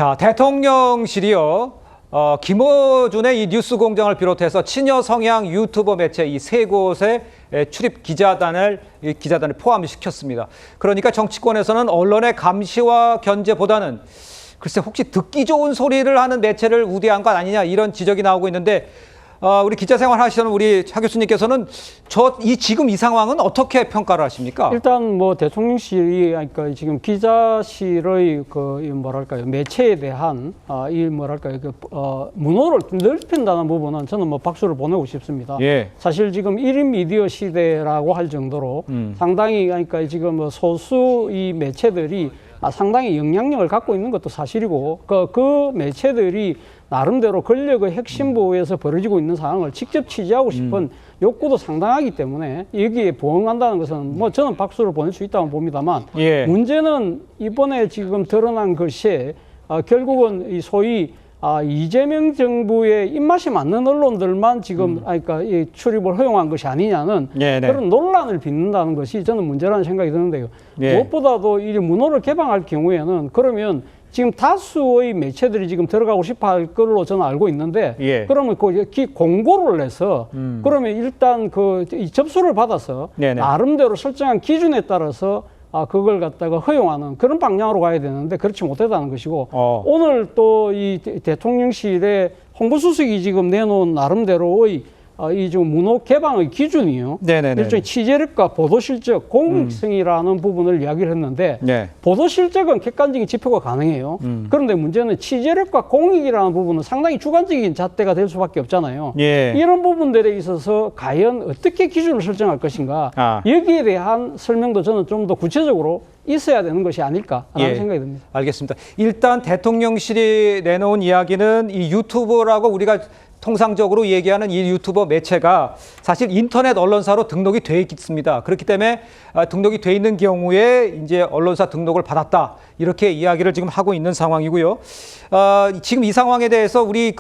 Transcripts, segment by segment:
자, 대통령실이요. 김어준의 이 뉴스공장을 비롯해서 친여 성향 유튜버 매체 이 세 곳에 출입 기자단을 포함시켰습니다. 그러니까 정치권에서는 언론의 감시와 견제보다는 글쎄 혹시 듣기 좋은 소리를 하는 매체를 우대한 것 아니냐 이런 지적이 나오고 있는데 우리 기자 생활 하시는 우리 차 교수님께서는 지금 이 상황은 어떻게 평가를 하십니까? 일단 뭐 대통령실이 그러니까 지금 기자실의 뭐랄까요 매체에 대한 문호를 넓힌다는 부분은 저는 뭐 박수를 보내고 싶습니다. 예. 사실 지금 1인 미디어 시대라고 할 정도로 상당히 그러니까 지금 뭐 소수 이 매체들이 상당히 영향력을 갖고 있는 것도 사실이고 그 매체들이 나름대로 권력의 핵심 부에서 벌어지고 있는 상황을 직접 취재하고 싶은 욕구도 상당하기 때문에 여기에 부응한다는 것은 뭐 저는 박수를 보낼 수 있다고 봅니다만 예. 문제는 이번에 지금 드러난 것이 결국은 이 소위 이재명 정부의 입맛이 맞는 언론들만 지금 그러니까 이 출입을 허용한 것이 아니냐는 그런 논란을 빚는다는 것이 저는 문제라는 생각이 드는데요. 무엇보다도 이 문호를 개방할 경우에는 그러면 지금 다수의 매체들이 지금 들어가고 싶어 할 걸로 저는 알고 있는데 그러면 공고를 내서 그러면 일단 이 접수를 받아서 나름대로 설정한 기준에 따라서 그걸 갖다가 허용하는 그런 방향으로 가야 되는데 그렇지 못했다는 것이고 오늘 또 이 대통령실의 홍보수석이 지금 내놓은 나름대로의 이 지금 문호 개방의 기준이요. 일종의 취재력과 보도실적, 공익성이라는 부분을 이야기를 했는데 보도실적은 객관적인 지표가 가능해요. 그런데 문제는 취재력과 공익이라는 부분은 상당히 주관적인 잣대가 될 수밖에 없잖아요. 이런 부분들에 있어서 과연 어떻게 기준을 설정할 것인가 여기에 대한 설명도 저는 좀 더 구체적으로 있어야 되는 것이 아닐까라는 생각이 듭니다. 알겠습니다. 일단 대통령실이 내놓은 이야기는 이 유튜브라고 우리가 통상적으로 얘기하는 이 유튜버 매체가 사실 인터넷 언론사로 등록이 돼 있습니다. 그렇기 때문에 등록이 돼 있는 경우에 이제 언론사 등록을 받았다. 이렇게 이야기를 지금 하고 있는 상황이고요. 지금 이 상황에 대해서 우리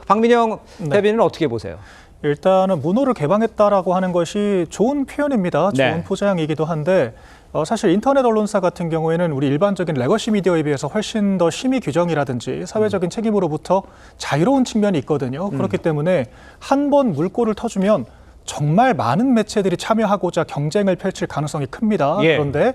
박민영 대변인은 어떻게 보세요? 일단은 문호를 개방했다라고 하는 것이 좋은 표현입니다. 좋은 포장이기도 한데 사실 인터넷 언론사 같은 경우에는 우리 일반적인 레거시 미디어에 비해서 훨씬 더 심의 규정이라든지 사회적인 책임으로부터 자유로운 측면이 있거든요. 그렇기 때문에 한 번 물꼬를 터주면 정말 많은 매체들이 참여하고자 경쟁을 펼칠 가능성이 큽니다. 그런데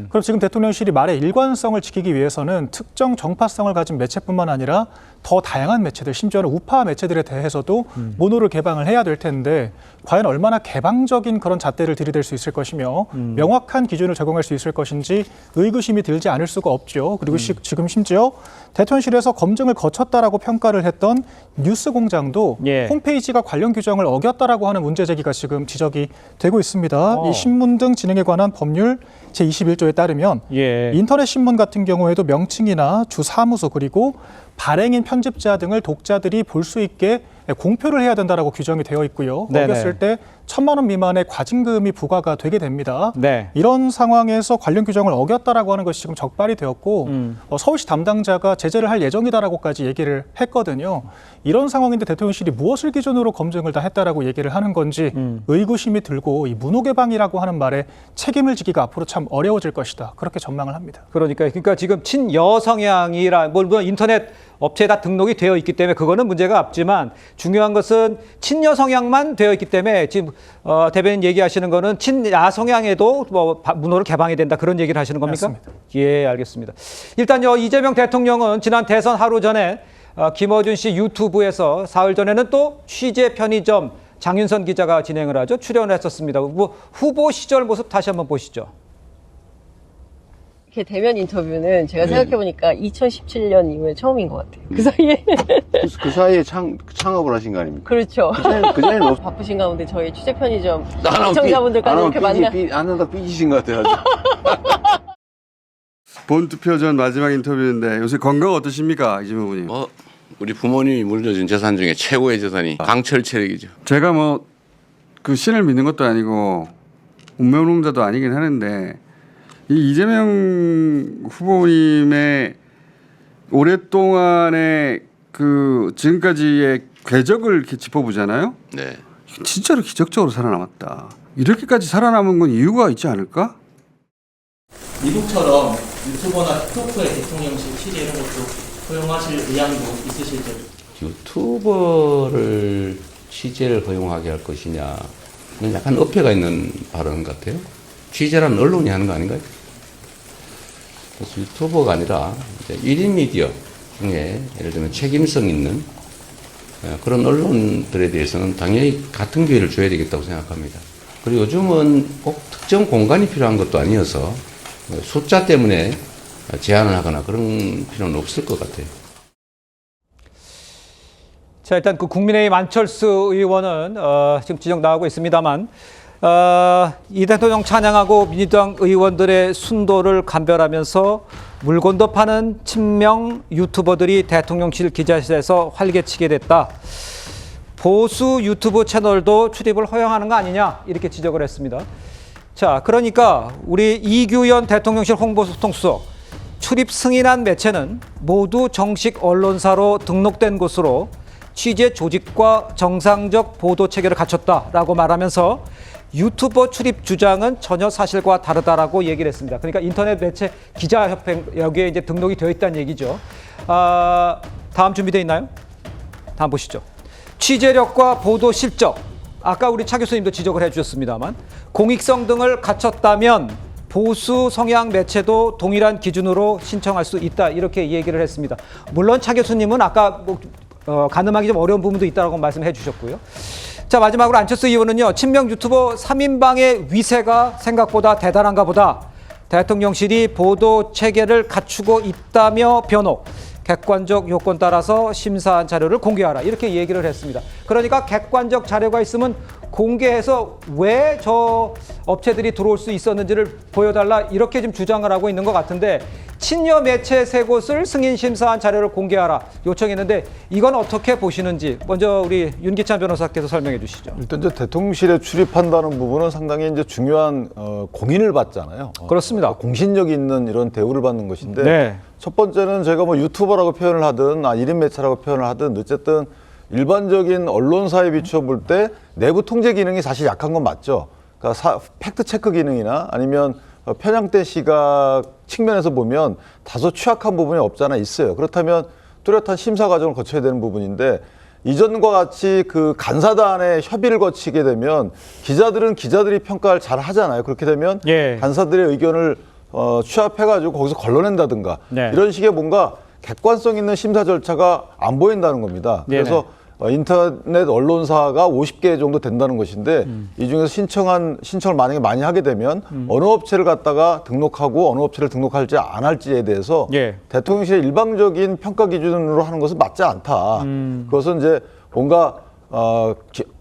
그럼 지금 대통령실이 말의 일관성을 지키기 위해서는 특정 정파성을 가진 매체뿐만 아니라 더 다양한 매체들, 심지어는 우파 매체들에 대해서도 문호를 개방을 해야 될 텐데 과연 얼마나 개방적인 그런 잣대를 들이댈 수 있을 것이며 명확한 기준을 적용할 수 있을 것인지 의구심이 들지 않을 수가 없죠. 그리고 지금 심지어 대통령실에서 검증을 거쳤다라고 평가를 했던 뉴스공장도 홈페이지가 관련 규정을 어겼다라고 하는 문제 제기가 지금 지적이 되고 있습니다. 이 신문 등 진행에 관한 법률 제21조에 따르면 인터넷 신문 같은 경우에도 명칭이나 주 사무소 그리고 발행인 편집자 등을 독자들이 볼 수 있게 공표를 해야 된다라고 규정이 되어 있고요. 어겼을 때 1,000만 원 미만의 과징금이 부과가 되게 됩니다. 이런 상황에서 관련 규정을 어겼다라고 하는 것이 지금 적발이 되었고 서울시 담당자가 제재를 할 예정이다라고까지 얘기를 했거든요. 이런 상황인데 대통령실이 무엇을 기준으로 검증을 다 했다라고 얘기를 하는 건지 의구심이 들고 이 문호 개방이라고 하는 말에 책임을 지기가 앞으로 참 어려워질 것이다. 그렇게 전망을 합니다. 그러니까 지금 친여 성향이라 물론 인터넷 업체에 다 등록이 되어 있기 때문에 그거는 문제가 없지만 중요한 것은 친여 성향만 되어 있기 때문에 지금 대변인 얘기하시는 거는 친야 성향에도 문호를 개방해야 된다 그런 얘기를 하시는 겁니까? 맞습니다. 예, 알겠습니다. 일단요 이재명 대통령은 지난 대선 하루 전에 김어준 씨 유튜브에서 사흘 전에는 또 취재 편의점 장윤선 기자가 진행을 하죠. 출연을 했었습니다. 후보 시절 모습 다시 한번 보시죠. 이렇게 대면 인터뷰는 제가 생각해보니까 2017년 이후에 처음인 것 같아요. 그 사이에. 그 사이에 창업을 하신 거 아닙니까? 그렇죠. 그 전에 너무 바쁘신 가운데 저희 취재 편의점 시청자분들까지 이렇게 만나. 안 하다 삐지신 것 같아요. 본투표 전 마지막 인터뷰인데 요새 건강 어떠십니까? 이재명 후보님. 우리 부모님이 물려준 재산 중에 최고의 재산이 강철 체력이죠. 제가 그 신을 믿는 것도 아니고 운명론자도 아니긴 하는데 이 이재명 후보님의 오랫동안의 지금까지의 궤적을 이렇게 짚어보잖아요. 진짜로 기적적으로 살아남았다. 이렇게까지 살아남은 건 이유가 있지 않을까? 미국처럼 유튜버나 틱톡의 대통령실 취재 이런 것도 허용하실 의향도 있으실지. 유튜버를 취재를 허용하게 할 것이냐, 는 약간 어폐가 있는 발언 같아요. 취재라는 언론이 하는 거 아닌가요? 그래서 유튜버가 아니라 이제 1인 미디어 중에 예를 들면 책임성 있는 그런 언론들에 대해서는 당연히 같은 기회를 줘야 되겠다고 생각합니다. 그리고 요즘은 꼭 특정 공간이 필요한 것도 아니어서 숫자 때문에 제한을 하거나 그런 필요는 없을 것 같아요. 자, 일단 그 국민의힘 안철수 의원은 지금 지적 나오고 있습니다만 이 대통령 찬양하고 민주당 의원들의 순도를 감별하면서 물건도 파는 친명 유튜버들이 대통령실 기자실에서 활개치게 됐다. 보수 유튜브 채널도 출입을 허용하는 거 아니냐 이렇게 지적을 했습니다. 자, 그러니까 우리 이규현 대통령실 홍보소통수석 출입 승인한 매체는 모두 정식 언론사로 등록된 곳으로 취재 조직과 정상적 보도 체계를 갖췄다라고 말하면서 유튜버 출입 주장은 전혀 사실과 다르다라고 얘기를 했습니다. 그러니까 인터넷 매체 기자협회 여기에 이제 등록이 되어 있다는 얘기죠. 다음 준비되어 있나요? 다음 보시죠. 취재력과 보도 실적. 아까 우리 차 교수님도 지적을 해주셨습니다만 공익성 등을 갖췄다면 보수 성향 매체도 동일한 기준으로 신청할 수 있다 이렇게 얘기를 했습니다. 물론 차 교수님은 아까 가늠하기 좀 어려운 부분도 있다고 말씀해 주셨고요. 자, 마지막으로 안철수 의원은요. 친명 유튜버 3인방의 위세가 생각보다 대단한가 보다. 대통령실이 보도 체계를 갖추고 있다며 변호. 객관적 요건 따라서 심사한 자료를 공개하라. 이렇게 얘기를 했습니다. 그러니까 객관적 자료가 있으면 공개해서 왜 저 업체들이 들어올 수 있었는지를 보여달라 이렇게 좀 주장을 하고 있는 것 같은데 친여 매체 세 곳을 승인 심사한 자료를 공개하라 요청했는데 이건 어떻게 보시는지 먼저 우리 윤기찬 변호사께서 설명해 주시죠. 일단 이제 대통령실에 출입한다는 부분은 상당히 이제 중요한 공인을 받잖아요. 그렇습니다. 공신력 있는 이런 대우를 받는 것인데 네. 첫 번째는 제가 뭐 유튜버라고 표현을 하든 1인 매체라고 표현을 하든 어쨌든 일반적인 언론사에 비추어 볼 때 내부 통제 기능이 사실 약한 건 맞죠. 그러니까 팩트 체크 기능이나 아니면 편향된 시각 측면에서 보면 다소 취약한 부분이 없지 않아 있어요. 그렇다면 뚜렷한 심사 과정을 거쳐야 되는 부분인데 이전과 같이 그 간사단의 협의를 거치게 되면 기자들은 기자들이 평가를 잘 하잖아요. 그렇게 되면 예. 간사들의 의견을 취합해가지고 거기서 걸러낸다든가 네. 이런 식의 뭔가 객관성 있는 심사 절차가 안 보인다는 겁니다. 네네. 그래서 인터넷 언론사가 50개 정도 된다는 것인데 이 중에서 신청을 만약에 많이 하게 되면 어느 업체를 갖다가 등록하고 어느 업체를 등록할지 안 할지에 대해서 예. 대통령실의 일방적인 평가 기준으로 하는 것은 맞지 않다. 그것은 이제 뭔가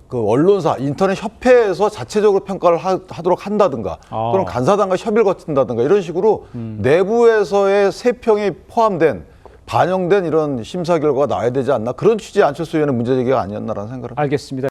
그 언론사, 인터넷 협회에서 자체적으로 평가를 하도록 한다든가 또는 간사단과 협의를 거친다든가 이런 식으로 내부에서의 세평이 포함된 반영된 이런 심사 결과가 나와야 되지 않나 그런 취지의 안철수 의원의 문제제기가 아니었나라는 생각을 합니다. 알겠습니다.